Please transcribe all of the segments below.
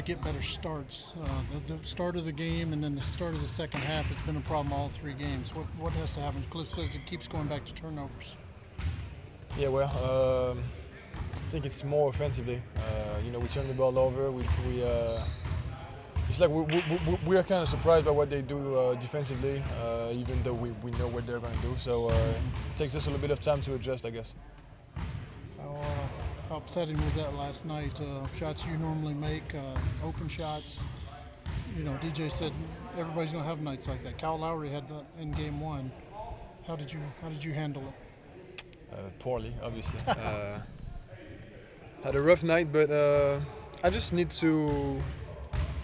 get better starts. The start of the game and then the start of the second half has been a problem all 3 games. What has to happen? Cliff says it keeps going back to turnovers. Yeah, well, I think it's more offensively. We turn the ball over. It's like we are kind of surprised by what they do defensively, even though we know what they're going to do. So it takes us a little bit of time to adjust, I guess. How upsetting was that last night? Shots you normally make, open shots. DJ said everybody's going to have nights like that. Kyle Lowry had that in Game 1. How did you handle it? Poorly, obviously. Had a rough night, but I just need to,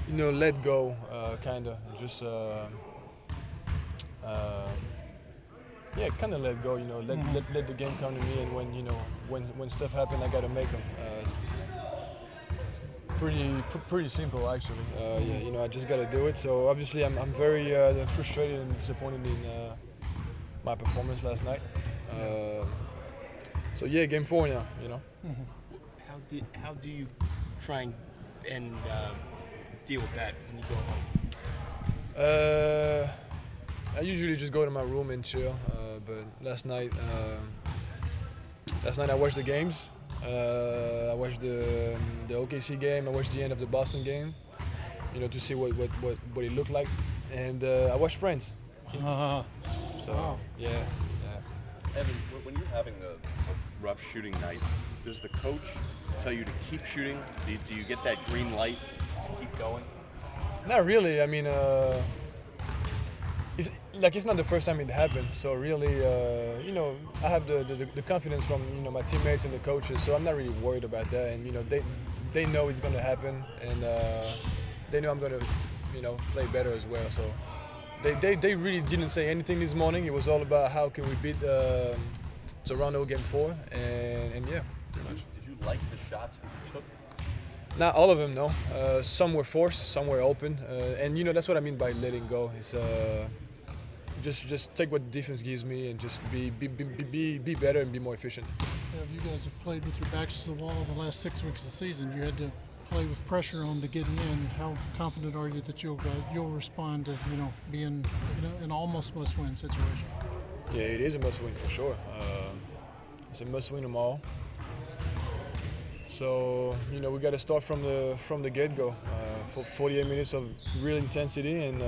let go, kind of. Just, kind of let go. Let the game come to me, and when stuff happens, I gotta make them. Pretty simple, actually. I just gotta do it. So obviously, I'm very frustrated and disappointed in my performance last night. So yeah, Game 4 now. How do you try and deal with that when you go home? I usually just go to my room and chill. But last night I watched the games. I watched the OKC game. I watched the end of the Boston game. To see what it looked like. And I watched Friends. So yeah. Evan, when you're having a rough shooting night, does the coach tell you to keep shooting? Do you get that green light to keep going? Not really. I mean, it's not the first time it happened. So really, I have the confidence from my teammates and the coaches. So I'm not really worried about that. And they know it's going to happen, and they know I'm going to play better as well. So they really didn't say anything this morning. It was all about how can we beat Toronto Game 4, and yeah, pretty much. Did you like the shots that you took? Not all of them, no. Some were forced, some were open, and that's what I mean by letting go. It's just take what the defense gives me and just be better and be more efficient. Yeah, you guys have played with your backs to the wall the last 6 weeks of the season. You had to play with pressure on to get in. How confident are you that you'll respond to being an almost must-win situation? Yeah, it is a must-win for sure. It's a must-win them all. So we got to start from the get-go. For 48 minutes of real intensity, and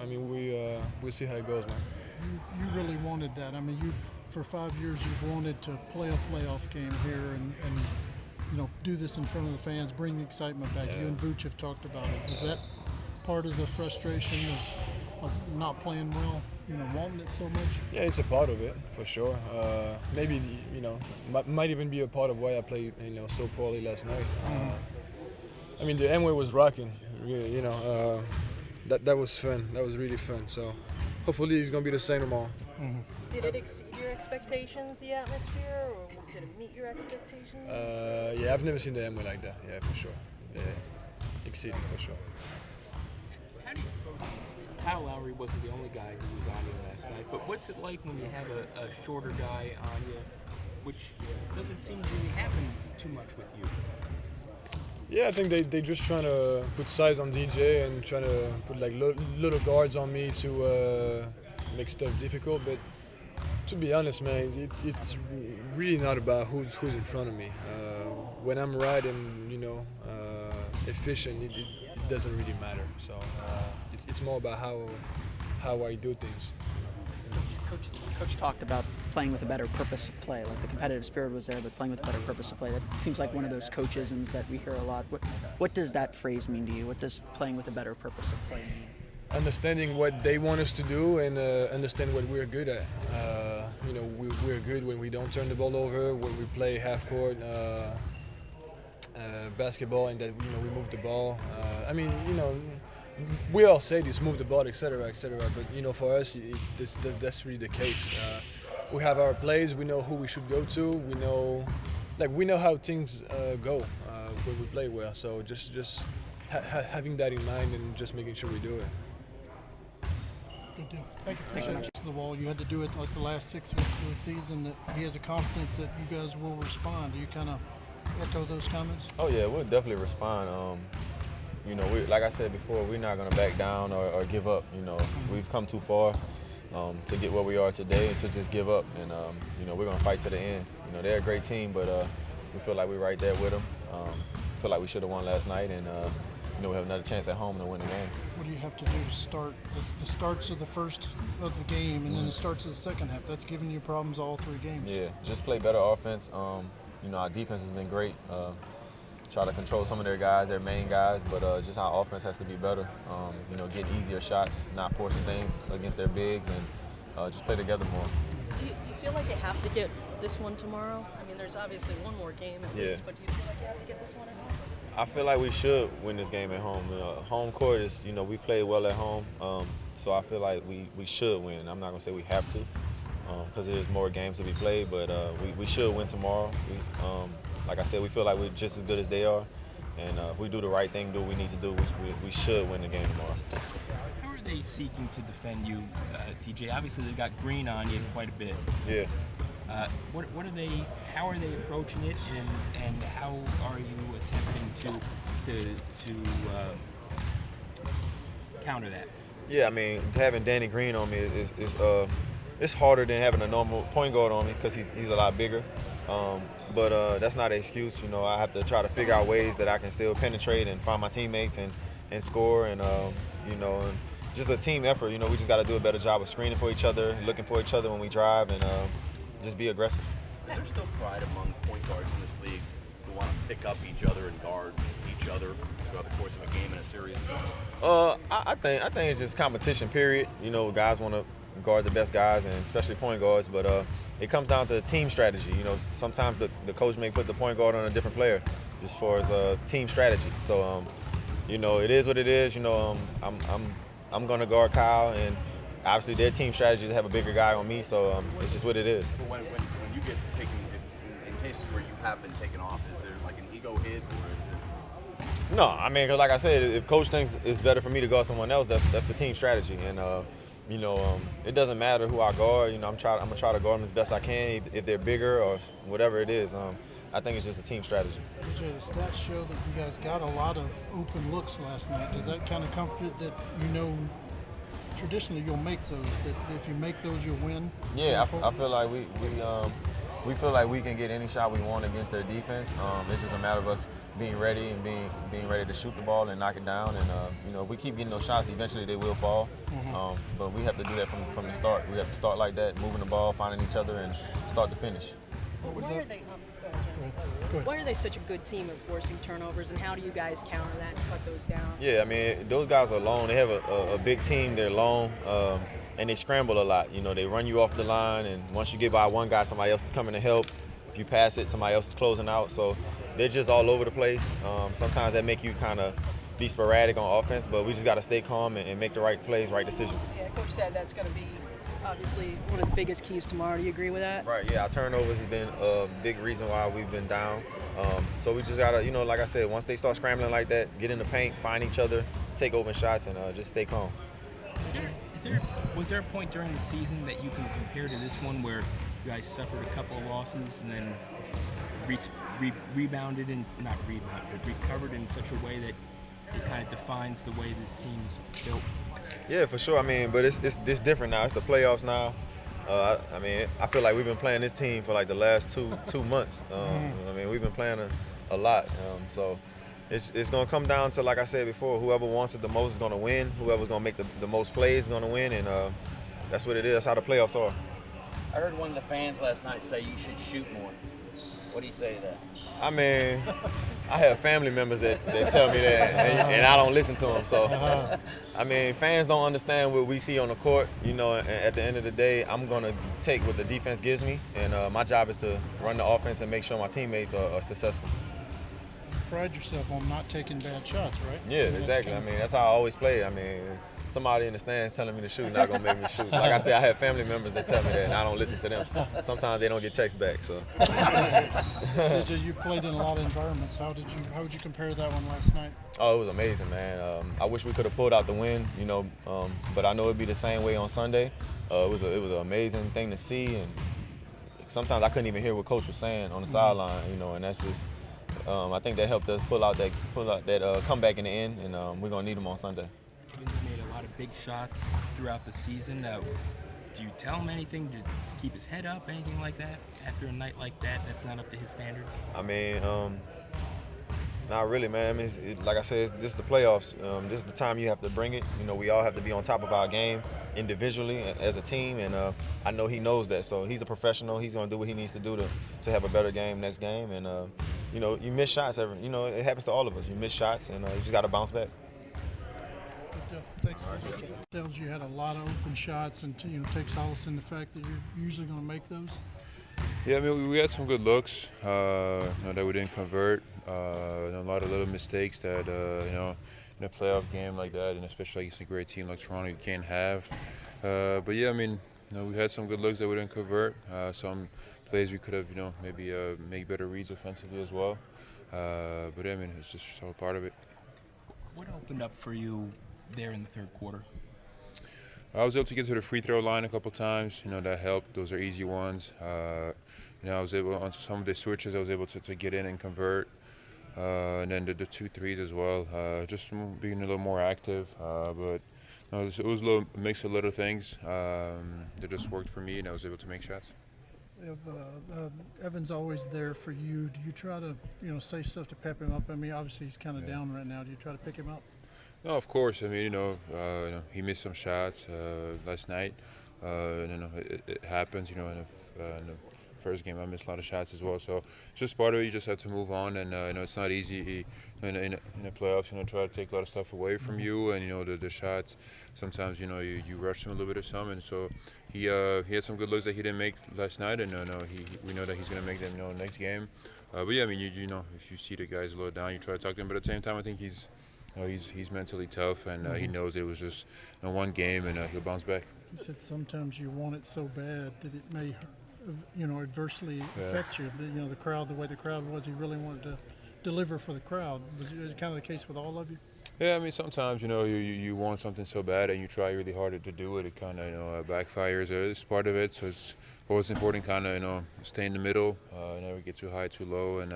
we'll see how it goes, man. You really wanted that. I mean, for 5 years you've wanted to play a playoff game here and do this in front of the fans, bring the excitement back. Yeah. You and Vuce have talked about it. Is that part of the frustration of not playing well? Wanting it so much? Yeah, it's a part of it for sure. Maybe might even be a part of why I played so poorly last night. I mean, the Amway was rocking. That was fun. That was really fun. So hopefully it's gonna be the same tomorrow. Mm-hmm. Did it exceed your expectations, the atmosphere, or did it meet your expectations? Yeah, I've never seen the Amway like that. Yeah, for sure. Yeah, exceeding for sure. Kyle Lowry wasn't the only guy who was on you last night, but what's it like when you have a shorter guy on you, which doesn't seem to really happen too much with you? Yeah, I think they just trying to put size on DJ and trying to put like little guards on me to make stuff difficult. But to be honest, man, it's really not about who's in front of me. When I'm right and efficient, it doesn't really matter. So it's more about how I do things. Coach talked about playing with a better purpose of play, like the competitive spirit was there, but playing with a better purpose of play. That seems like one of those coachisms that we hear a lot. What does that phrase mean to you? What does playing with a better purpose of play mean? Understanding what they want us to do and understand what we're good at. We're good when we don't turn the ball over, when we play half court basketball, and that we move the ball. We all say this, move the ball, etc., etc. But for us, that's really the case. We have our plays. We know who we should go to. We know how things go when we play well. So just having that in mind and just making sure we do it. Good deal. Thank you. Thanks so much. To the wall, you had to do it like the last 6 weeks of the season. That he has a confidence that you guys will respond. Do you kind of echo those comments? Oh yeah, we'll definitely respond. you know, like I said before, we're not going to back down or give up. You know, we've come too far to get where we are today and to just give up. And, you know, we're going to fight to the end. You know, they're a great team, but we feel like we're right there with them. Feel like we should have won last night, and, you know, we have another chance at home to win the game. What do you have to do to start the starts of the first of the game and then the starts of the second half? That's given you problems all 3 games. Yeah, just play better offense. You know, our defense has been great. Try to control some of their guys, their main guys, but just our offense has to be better. You know, get easier shots, not forcing things against their bigs, and just play together more. Do you feel like you have to get this one tomorrow? I mean, there's obviously one more game at least, but do you feel like you have to get this one at home? I feel like we should win this game at home. Home court is, you know, we played well at home, so I feel like we should win. I'm not going to say we have to, because there's more games to be played, but we should win tomorrow. Like I said, we feel like we're just as good as they are, and if we do the right thing, do what we need to do, we should win the game tomorrow. How are they seeking to defend you, DJ? Obviously, they've got green on you quite a bit. Yeah. What are they? How are they approaching it, and how are you attempting to counter that? Yeah, I mean, having Danny Green on me is it's harder than having a normal point guard on me because he's a lot bigger. But that's not an excuse. You know, I have to try to figure out ways that I can still penetrate and find my teammates and score, and you know, and just a team effort. You know, we just got to do a better job of screening for each other, looking for each other when we drive, and just be aggressive. Is there still pride among point guards in this league who want to pick up each other and guard each other throughout the course of a game in a series? I think it's just competition, period. You know, guys want to guard the best guys, and especially point guards, but it comes down to team strategy. You know, sometimes the coach may put the point guard on a different player as far as team strategy. So, you know, it is what it is. You know, I'm going to guard Kyle, and obviously their team strategy is to have a bigger guy on me, so it's just what it is. But when you get taken, in cases where you have been taken off, is there like an ego hit, or is it? No, I mean, 'cause like I said, if coach thinks it's better for me to guard someone else, that's the team strategy, and you know, it doesn't matter who I guard. You know, I'm gonna try to guard them as best I can, if they're bigger or whatever it is. I think it's just a team strategy. DJ, the stats show that you guys got a lot of open looks last night. Does that kind of comfort that, you know, traditionally you'll make those, that if you make those you'll win? Yeah, I feel like we feel like we can get any shot we want against their defense. It's just a matter of us being ready and being ready to shoot the ball and knock it down. And you know, if we keep getting those shots, eventually they will fall. But we have to do that from the start. We have to start like that, moving the ball, finding each other, and start to finish. Why are they such a good team at forcing turnovers, and how do you guys counter that and cut those down? Yeah, I mean, those guys are long. They have a big team. They're long, and they scramble a lot. You know, they run you off the line, and once you get by one guy, somebody else is coming to help. If you pass it, somebody else is closing out. So they're just all over the place. Sometimes that make you kind of be sporadic on offense, but we just got to stay calm and make the right plays, right decisions. Yeah, Coach said that's going to be obviously one of the biggest keys tomorrow. Do you agree with that? Right, yeah, our turnovers has been a big reason why we've been down. So we just got to, you know, like I said, once they start scrambling like that, get in the paint, find each other, take open shots, and just stay calm. Was there a point during the season that you can compare to this one where you guys suffered a couple of losses and then rebounded and not rebounded, but recovered in such a way that it kind of defines the way this team's built? Yeah, for sure. I mean, but it's different now. It's the playoffs now. I mean, I feel like we've been playing this team for like the last two months. I mean, we've been playing a lot. So it's going to come down to, like I said before, whoever wants it the most is going to win. Whoever's going to make the most plays is going to win, and that's what it is. That's how the playoffs are. I heard one of the fans last night say you should shoot more. What do you say to that? I mean, I have family members that tell me that, and I don't listen to them. So, I mean, fans don't understand what we see on the court. You know, and at the end of the day, I'm going to take what the defense gives me, and my job is to run the offense and make sure my teammates are successful. Pride yourself on not taking bad shots, right? Yeah, exactly. I mean, that's how I always play. I mean, somebody in the stands telling me to shoot, not gonna make me shoot. Like I said, I have family members that tell me that, and I don't listen to them. Sometimes they don't get texts back. So. DJ, you played in a lot of environments. How would you compare that one last night? Oh, it was amazing, man. I wish we could have pulled out the win, you know, but I know it'd be the same way on Sunday. It was an amazing thing to see, and sometimes I couldn't even hear what Coach was saying on the sideline, you know, and that's just. I think that helped us pull out that comeback in the end, and we're gonna need him on Sunday. Evans made a lot of big shots throughout the season. Do you tell him anything to keep his head up, anything like that, after a night like that that's not up to his standards? I mean, not really, man. I mean, like I said, this is the playoffs. This is the time you have to bring it. You know, we all have to be on top of our game individually as a team, and I know he knows that. So he's a professional. He's going to do what he needs to do to have a better game next game. And, you know, you miss shots. You know, it happens to all of us. You miss shots, and you just got to bounce back. Thanks. Tells you had a lot of open shots, and take solace in the fact that you're usually going to make those. Yeah, I mean, we had some good looks that we didn't convert. And a lot of little mistakes that in a playoff game like that, and especially against a great team like Toronto, you can't have. But yeah, I mean, we had some good looks that we didn't convert. Some plays we could have, maybe make better reads offensively as well. But yeah, I mean, it's just all part of it. What opened up for you there in the third quarter? I was able to get to the free throw line a couple times. That helped. Those are easy ones. I was able, on some of the switches, I was able to get in and convert. And then the 2 threes as well. Just being a little more active. But it was a little mix of little things that just worked for me, and I was able to make shots. If Evan's always there for you, do you try to say stuff to pep him up? I mean, obviously he's kind of down right now. Do you try to pick him up? No, of course. I mean, he missed some shots last night. It happens. In the first game, I missed a lot of shots as well. So it's just part of it. You just have to move on, and it's not easy in the playoffs. Try to take a lot of stuff away from you, and the shots. Sometimes you rush him a little bit or something. So he had some good looks that he didn't make last night, and we know that he's gonna make them next game. But yeah, I mean, if you see the guys a little down, you try to talk to him. But at the same time, I think he's mentally tough, and he knows it was just one game, and he'll bounce back. You said sometimes you want it so bad that it may, adversely affect you. The crowd, the way the crowd was, he really wanted to deliver for the crowd. Was it kind of the case with all of you? Yeah, I mean, sometimes you want something so bad, and you try really hard to do it. It kind of backfires. It's part of it. So it's always important, kind of stay in the middle, never get too high, too low, and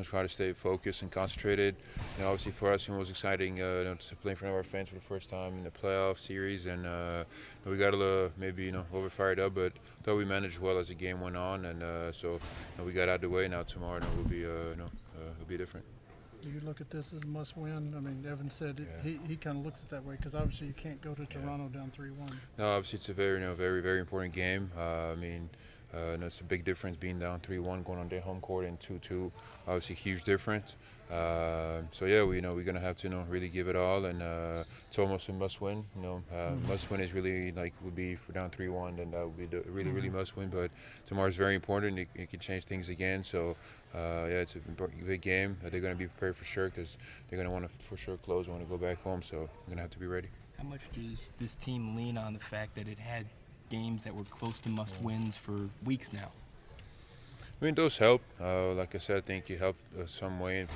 try to stay focused and concentrated. Obviously for us, it was exciting to play in front of our fans for the first time in the playoff series, and we got a little maybe over fired up, but thought we managed well as the game went on, and so we got out of the way. Now tomorrow will be it'll be different. Do you look at this as a must-win? I mean, Evan said he kind of looks at it that way because obviously you can't go to Toronto down 3-1. No, obviously it's a very very very important game. I mean. It's a big difference being down 3-1, going on their home court, and 2-2. Obviously, huge difference. So yeah, we're gonna have to really give it all, and it's almost a must-win. Must-win is really would be if we're down 3-1, then that would be the really must-win. But tomorrow's very important. It can change things again. So yeah, it's a big game. They're gonna be prepared for sure because they're gonna want to for sure close, want to go back home. So we're gonna have to be ready. How much does this team lean on the fact that it had games that were close to must-wins for weeks now? I mean, those help. Like I said, I think it helped some way,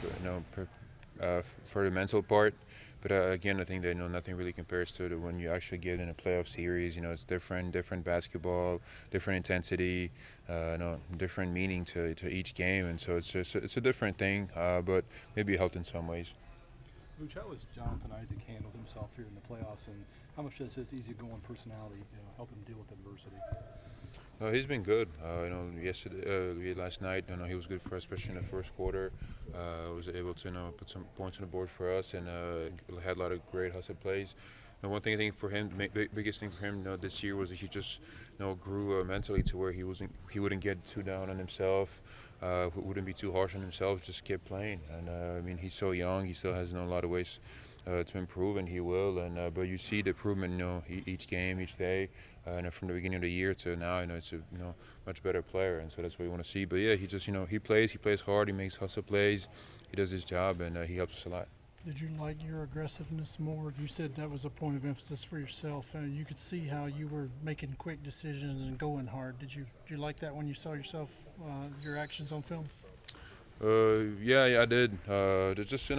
for the mental part. But again, I think that nothing really compares to when you actually get in a playoff series. It's different basketball, different intensity, different meaning to each game, and so it's a different thing. But maybe it helped in some ways. Vooch, how has Jonathan Isaac handled himself here in the playoffs, and how much does his easygoing personality help him deal with adversity? He's been good. Last night, he was good for us, especially in the first quarter. Was able to put some points on the board for us, and had a lot of great hustle plays. And one thing I think for him, biggest thing for him, this year was that he just, grew mentally to where he wouldn't get too down on himself, wouldn't be too harsh on himself, just kept playing. And I mean, he's so young, he still has a lot of ways to improve, and he will. And but you see the improvement, each game, each day, and from the beginning of the year to now, it's a much better player, and so that's what we want to see. But yeah, he just he plays hard, he makes hustle plays, he does his job, and he helps us a lot. Did you like your aggressiveness more? You said that was a point of emphasis for yourself, and you could see how you were making quick decisions and going hard. Did you like that when you saw yourself, your actions on film? Yeah, I did. Just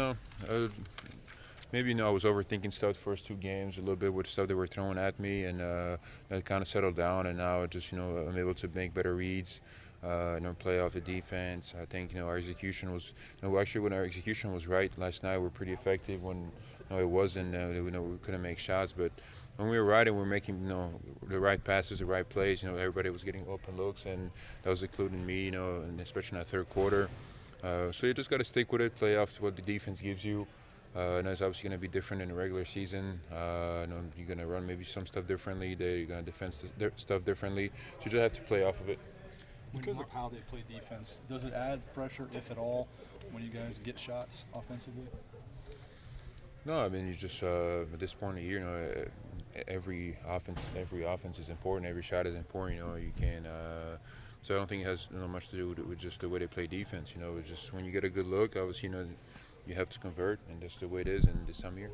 maybe I was overthinking stuff the first 2 games a little bit with stuff they were throwing at me, and it kind of settled down, and now just I'm able to make better reads. play off the defense. I think our execution was actually when our execution was right last night, we're pretty effective. When it wasn't, we couldn't make shots, but when we were right and we were making the right passes, the right plays, everybody was getting open looks, and that was including me, and especially in that third quarter. So you just got to stick with it, play off what the defense gives you. And it's obviously going to be different in the regular season. You're going to run maybe some stuff differently. You're going to defend stuff differently. So you just have to play off of it. Because of how they play defense, does it add pressure, if at all, when you guys get shots offensively? No, I mean, you just at this point of the year, every offense is important. Every shot is important. You can't. So I don't think it has much to do with just the way they play defense. It's just when you get a good look, obviously, you have to convert, and that's the way it is in this time of year.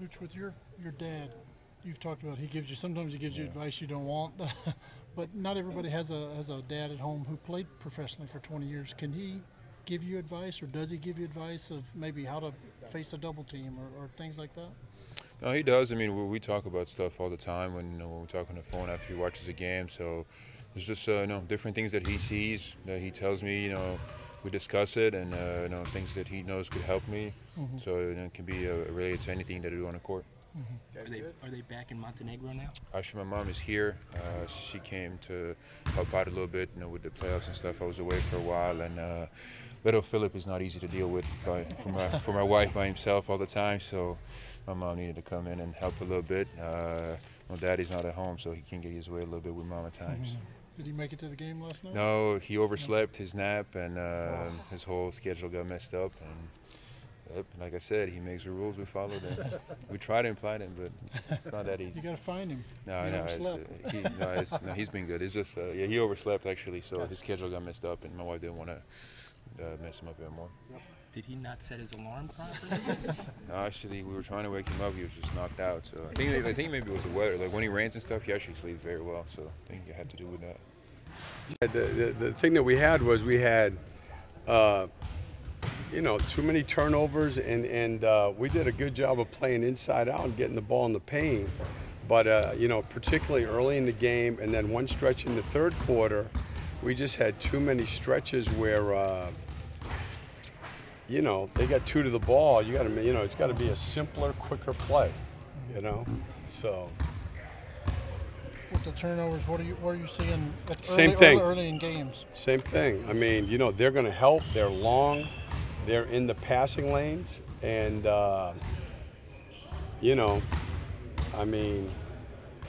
Vuce, with your dad, you've talked about sometimes he gives you advice you don't want, but not everybody has a dad at home who played professionally for 20 years. Can he give you advice, or does he give you advice of maybe how to face a double team or things like that? No, he does. I mean, we talk about stuff all the time when we talk on the phone after he watches a game. So there's just different things that he sees that he tells me. We discuss it, and things that he knows could help me. Mm-hmm. So it can be related to anything that I do on the court. Mm-hmm. Are they back in Montenegro now? Actually, my mom is here. She came to help out a little bit, with the playoffs and stuff. I was away for a while, and little Philip is not easy to deal with for my wife by himself all the time. So my mom needed to come in and help a little bit. My daddy's not at home, so he can get his way a little bit with mom at times. Mm-hmm. Did he make it to the game last night? No, he overslept his nap, and his whole schedule got messed up. And like I said, he makes the rules, we follow them. We try to imply them, but it's not that easy. You got to find him. He's been good. It's just he overslept actually, so his schedule got messed up, and my wife didn't want to mess him up anymore. Did he not set his alarm properly? No, actually, we were trying to wake him up. He was just knocked out. So I think maybe it was the weather. Like when he rains and stuff, he actually sleeps very well. So I think it had to do with that. The thing that we had was we had, too many turnovers, and we did a good job of playing inside out and getting the ball in the paint. But, particularly early in the game, and then one stretch in the third quarter, we just had too many stretches where, they got two to the ball. You got to, it's got to be a simpler, quicker play, so. With the turnovers, what are you seeing early in games? Same thing. I mean, they're going to help. They're long. They're in the passing lanes. And, I mean,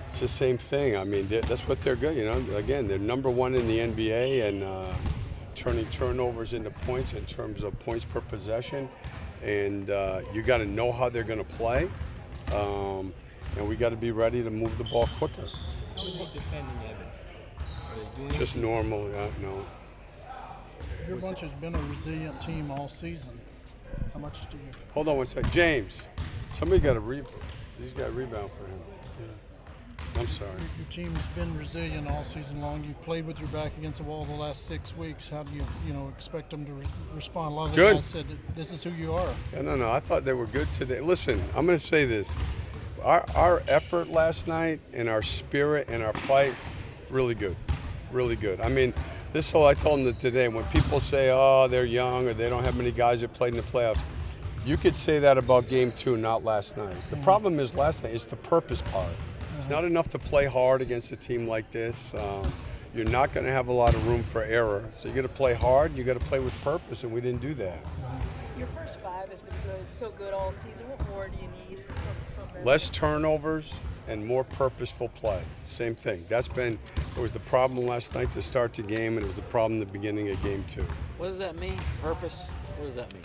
it's the same thing. I mean, that's what they're good. Again, they're number one in the NBA and turning turnovers into points in terms of points per possession. And you got to know how they're going to play. And we got to be ready to move the ball quicker. How are they defending Evan? Are they doing just normal, no. Your bunch has been a resilient team all season. How much do you? Hold on one second. James, somebody got he's got a rebound for him. Yeah. I'm sorry. Your team's been resilient all season long. You've played with your back against the wall the last 6 weeks. How do you expect them to respond? A lot of the guys said that this is who you are. Yeah, no. I thought they were good today. Listen, I'm going to say this. Our effort last night and our spirit and our fight, really good, really good. I mean, I told them today, when people say, oh, they're young or they don't have many guys that played in the playoffs, you could say that about game 2, not last night. The problem is last night, it's the purpose part. It's not enough to play hard against a team like this. You're not going to have a lot of room for error. So you got to play hard, you got to play with purpose, and we didn't do that. Your first 5 has been so good all season. What more do you need from them? Less turnovers and more purposeful play. Same thing. It was the problem last night to start the game, and it was the problem at the beginning of game 2. What does that mean? Purpose? What does that mean?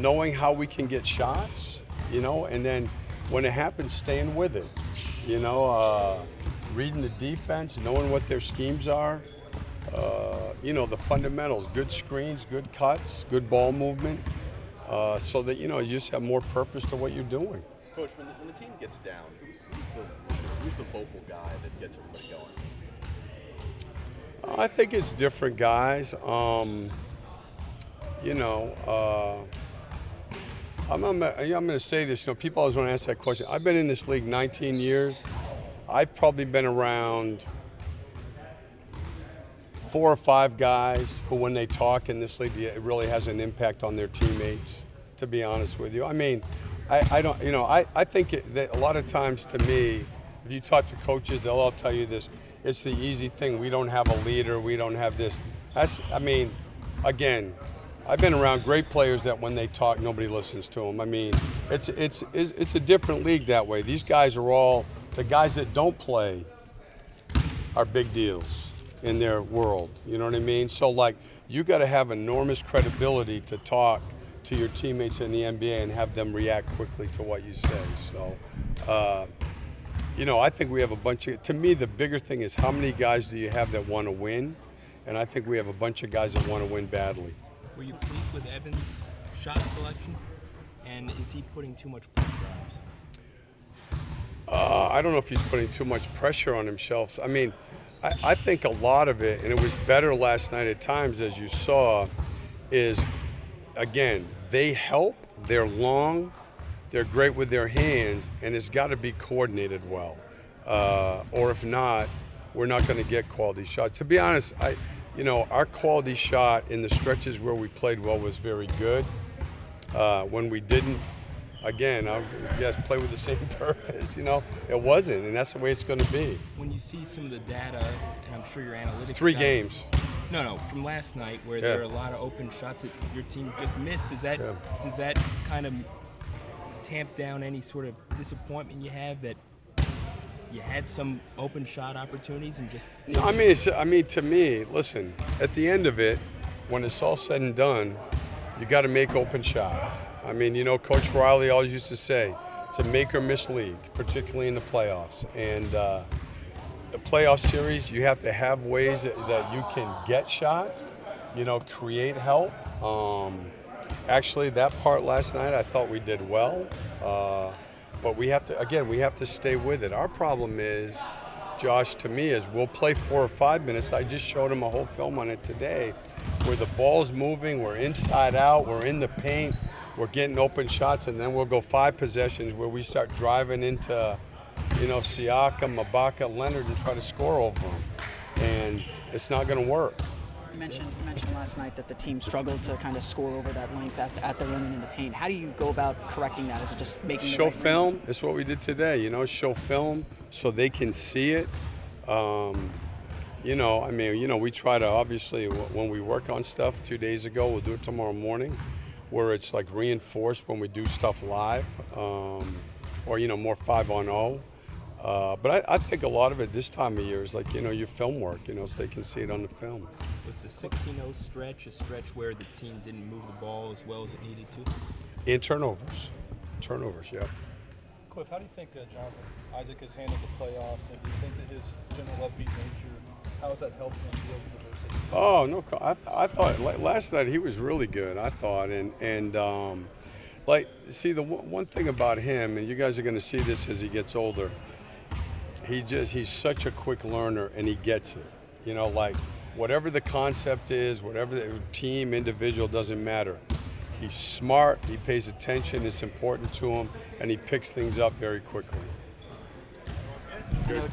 Knowing how we can get shots, and then when it happens, staying with it. Reading the defense, knowing what their schemes are. The fundamentals, good screens, good cuts, good ball movement, so that, you just have more purpose to what you're doing. Coach, when the team gets down, who's the vocal guy that gets everybody going? I think it's different guys. I'm going to say this, people always want to ask that question. I've been in this league 19 years. I've probably been around 4 or 5 guys who, when they talk in this league, it really has an impact on their teammates, to be honest with you. I mean, I don't, you know, I think that a lot of times, to me, if you talk to coaches, they'll all tell you this. It's the easy thing. We don't have a leader. We don't have this. I mean, again, I've been around great players that when they talk, nobody listens to them. I mean, it's a different league that way. These guys are all, the guys that don't play are big deals in their world. You know what I mean? So, like, you got to have enormous credibility to talk to your teammates in the NBA and have them react quickly to what you say. So, you know, I think we have a bunch of, to me, the bigger thing is how many guys do you have that want to win? And I think we have a bunch of guys that want to win badly. Were you pleased with Evans' shot selection? And is he putting too much pressure on himself? I don't know if he's putting too much pressure on himself. I mean, I think a lot of it, and it was better last night at times, as you saw, is, again, they help, they're long, they're great with their hands, and it's got to be coordinated well. Or if not, we're not going to get quality shots. To be honest, you know, our quality shot in the stretches where we played well was very good. When we didn't, again, I guess play with the same purpose, you know, it wasn't, and that's the way it's going to be. When you see some of the data, and I'm sure your analytics. 3 games. No, from last night where there are a lot of open shots that your team just missed. Does that kind of tamp down any sort of disappointment you have that you had some open shot opportunities and just? No, I mean, to me, listen, at the end of it, when it's all said and done, you got to make open shots. I mean, you know, Coach Riley always used to say, it's a make or miss league, particularly in the playoffs. And the playoff series, you have to have ways that you can get shots, you know, create help. Actually, that part last night, I thought we did well. But we have to, again, we have to stay with it. Our problem is, Josh, to me, is we'll play 4 or 5 minutes. I just showed him a whole film on it today, where the ball's moving, we're inside out, we're in the paint, we're getting open shots, and then we'll go 5 possessions where we start driving into, you know, Siakam, Ibaka, Leonard, and try to score over them. And it's not going to work. You mentioned last night that the team struggled to kind of score over that length at the rim and in the paint. How do you go about correcting that? Is it just making show film? That's what we did today. You know, show film so they can see it. You know, I mean, you know, we try to, obviously, when we work on stuff 2 days ago, we'll do it tomorrow morning, where it's like reinforced when we do stuff live, or, you know, more 5-on-0. But I think a lot of it this time of year is like, you know, your film work, you know, so they can see it on the film. Was the 16-0 stretch a stretch where the team didn't move the ball as well as it needed to? In turnovers. Turnovers, yeah. Cliff, how do you think Jonathan Isaac has handled the playoffs, and do you think that his general upbeat nature, how has that helped him deal with diversity? Oh, no, I thought last night he was really good, I thought. And like, see, the one thing about him, and you guys are going to see this as he gets older, he's such a quick learner, and he gets it. You know, like, whatever the concept is, whatever the team, individual, doesn't matter. He's smart, he pays attention, it's important to him, and he picks things up very quickly. Good.